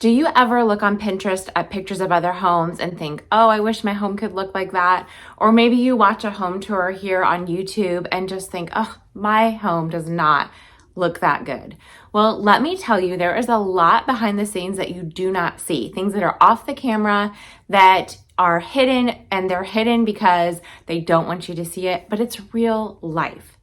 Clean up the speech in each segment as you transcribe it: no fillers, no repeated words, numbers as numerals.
Do you ever look on Pinterest at pictures of other homes and think, oh, I wish my home could look like that? Or maybe you watch a home tour here on YouTube and just think, oh, my home does not look that good. Well, let me tell you, there is a lot behind the scenes that you do not see, things that are off the camera that are hidden, and they're hidden because they don't want you to see it, but it's real life.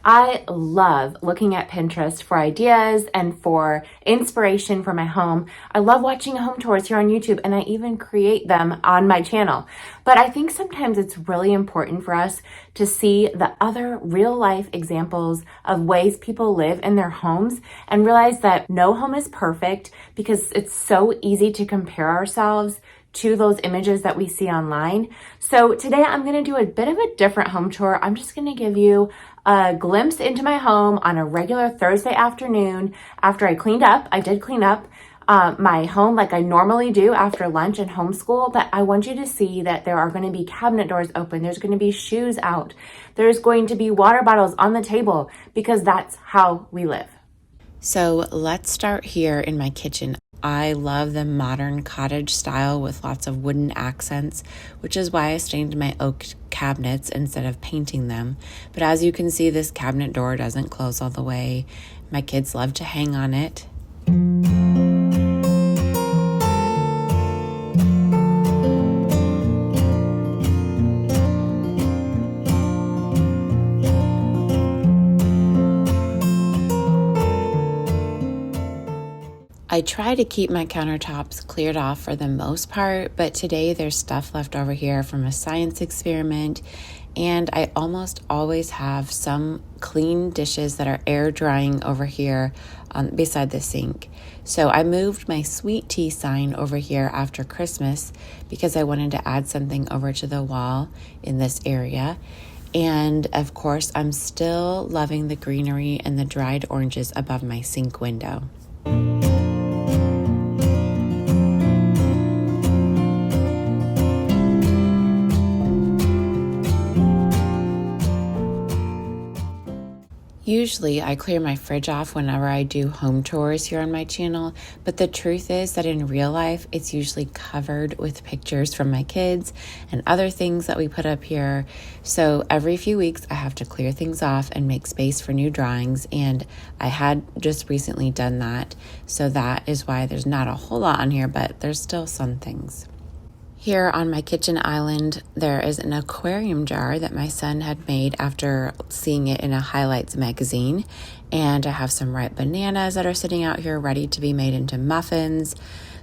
I love looking at Pinterest for ideas and for inspiration for my home. I love watching home tours here on YouTube, and I even create them on my channel. But I think sometimes it's really important for us to see the other real life examples of ways people live in their homes and realize that no home is perfect, because it's so easy to compare ourselves to those images that we see online. So today I'm going to do a bit of a different home tour. I'm just going to give you a glimpse into my home on a regular Thursday afternoon after I cleaned up. I did clean up my home like I normally do after lunch and homeschool, but I want you to see that there are going to be cabinet doors open. There's going to be shoes out. There's going to be water bottles on the table, because that's how we live. So let's start here in my kitchen. I love the modern cottage style with lots of wooden accents, which is why I stained my oak cabinets instead of painting them. But as you can see, this cabinet door doesn't close all the way. My kids love to hang on it. I try to keep my countertops cleared off for the most part, but today there's stuff left over here from a science experiment, and I almost always have some clean dishes that are air drying over here beside the sink. So I moved my sweet tea sign over here after Christmas because I wanted to add something over to the wall in this area. And of course, I'm still loving the greenery and the dried oranges above my sink window. Usually I clear my fridge off whenever I do home tours here on my channel, but the truth is that in real life, it's usually covered with pictures from my kids and other things that we put up here. So every few weeks I have to clear things off and make space for new drawings, and I had just recently done that. So that is why there's not a whole lot on here, but there's still some things. Here on my kitchen island, there is an aquarium jar that my son had made after seeing it in a highlights magazine. And I have some ripe bananas that are sitting out here ready to be made into muffins.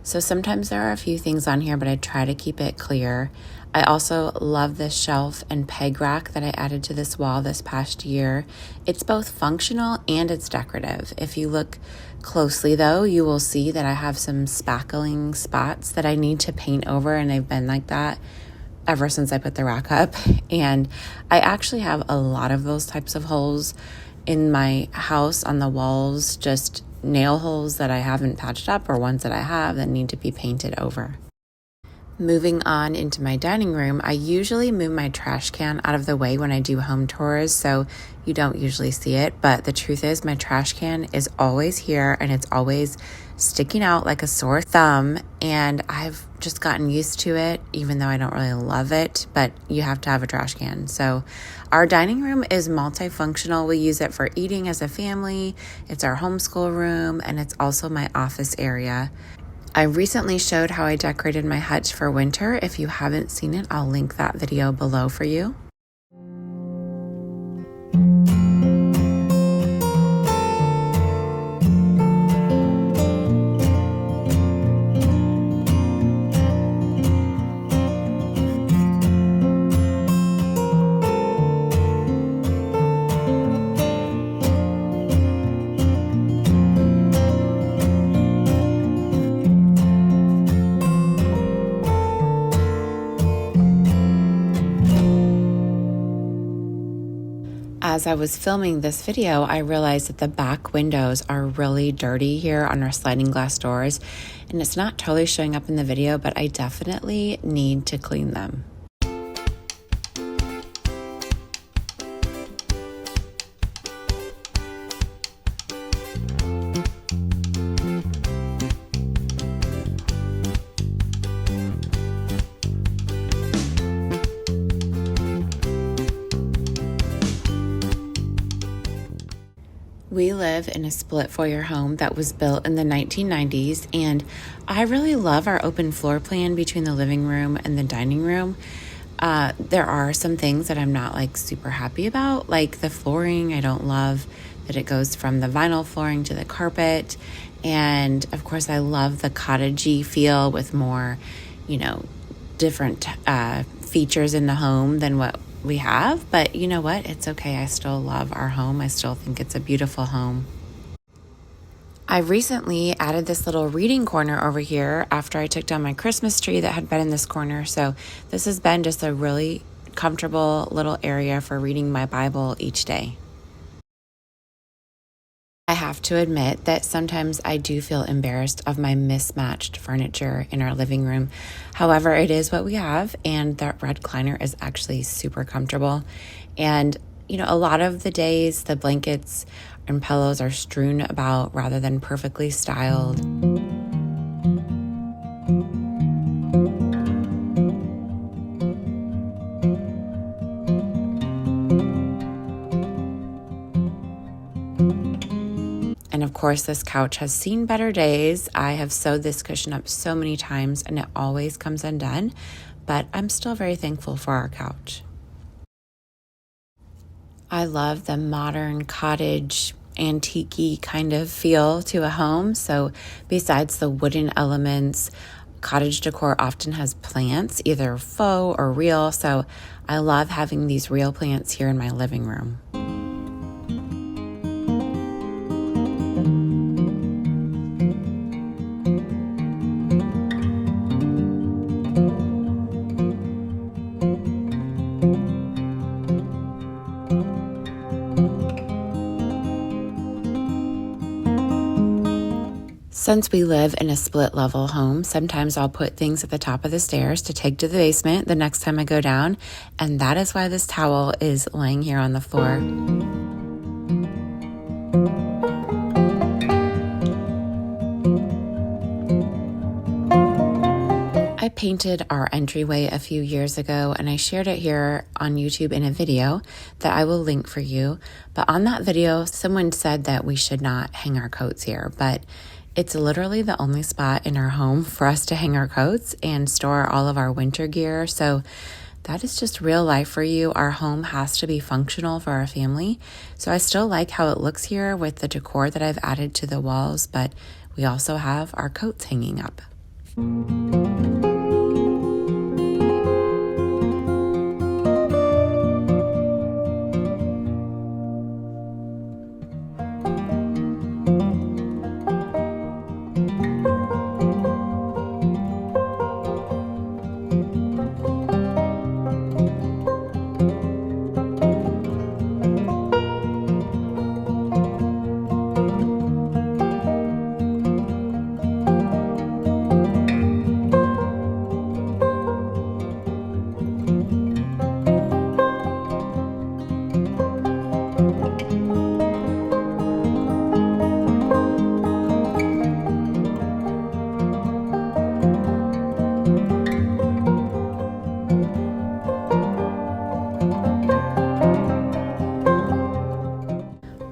So sometimes there are a few things on here, but I try to keep it clear. I also love this shelf and peg rack that I added to this wall this past year. It's both functional and it's decorative. If you look closely though, you will see that I have some spackling spots that I need to paint over, and they've been like that ever since I put the rack up. And I actually have a lot of those types of holes in my house on the walls, just nail holes that I haven't patched up or ones that I have that need to be painted over. Moving on into my dining room, I usually move my trash can out of the way when I do home tours, so you don't usually see it. But the truth is, my trash can is always here and it's always sticking out like a sore thumb. And I've just gotten used to it, even though I don't really love it, but you have to have a trash can. So our dining room is multifunctional. We use it for eating as a family. It's our homeschool room, and it's also my office area. I recently showed how I decorated my hutch for winter. If you haven't seen it, I'll link that video below for you. As I was filming this video, I realized that the back windows are really dirty here on our sliding glass doors, and it's not totally showing up in the video, but I definitely need to clean them. We live in a split foyer home that was built in the 1990s, and I really love our open floor plan between the living room and the dining room. There are some things that I'm not like super happy about, like the flooring. I don't love that it goes from the vinyl flooring to the carpet. And of course, I love the cottagey feel with more, different features in the home than what we have. But you know what? It's okay. I still love our home. I still think it's a beautiful home. I recently added this little reading corner over here after I took down my Christmas tree that had been in this corner. So this has been just a really comfortable little area for reading my Bible each day. I have to admit that sometimes I do feel embarrassed of my mismatched furniture in our living room. However, it is what we have, and that recliner is actually super comfortable. And, a lot of the days the blankets and pillows are strewn about rather than perfectly styled. And of course, this couch has seen better days. I have sewed this cushion up so many times and it always comes undone, but I'm still very thankful for our couch. I love the modern cottage, antique-y kind of feel to a home. So besides the wooden elements, cottage decor often has plants, either faux or real. So I love having these real plants here in my living room. Since we live in a split level home, sometimes I'll put things at the top of the stairs to take to the basement the next time I go down, and that is why this towel is laying here on the floor. I painted our entryway a few years ago, and I shared it here on YouTube in a video that I will link for you. But on that video, someone said that we should not hang our coats here, but it's literally the only spot in our home for us to hang our coats and store all of our winter gear. So that is just real life for you. Our home has to be functional for our family. So I still like how it looks here with the decor that I've added to the walls, but we also have our coats hanging up.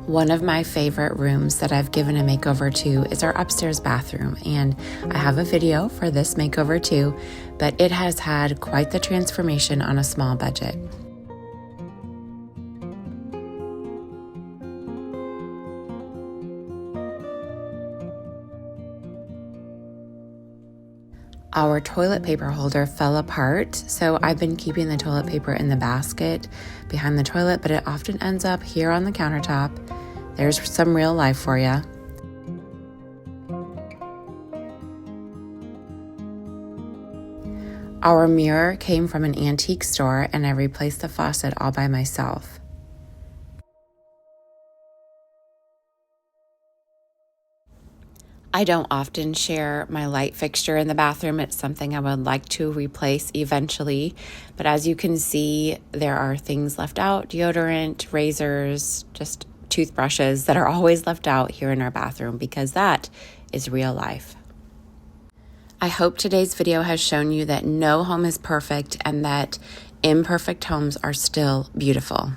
One of my favorite rooms that I've given a makeover to is our upstairs bathroom, and I have a video for this makeover too, but it has had quite the transformation on a small budget. Our toilet paper holder fell apart, so I've been keeping the toilet paper in the basket behind the toilet, but it often ends up here on the countertop. There's some real life for you. Our mirror came from an antique store, and I replaced the faucet all by myself. I don't often share my light fixture in the bathroom. It's something I would like to replace eventually. But as you can see, there are things left out, deodorant, razors, just toothbrushes that are always left out here in our bathroom because that is real life. I hope today's video has shown you that no home is perfect and that imperfect homes are still beautiful.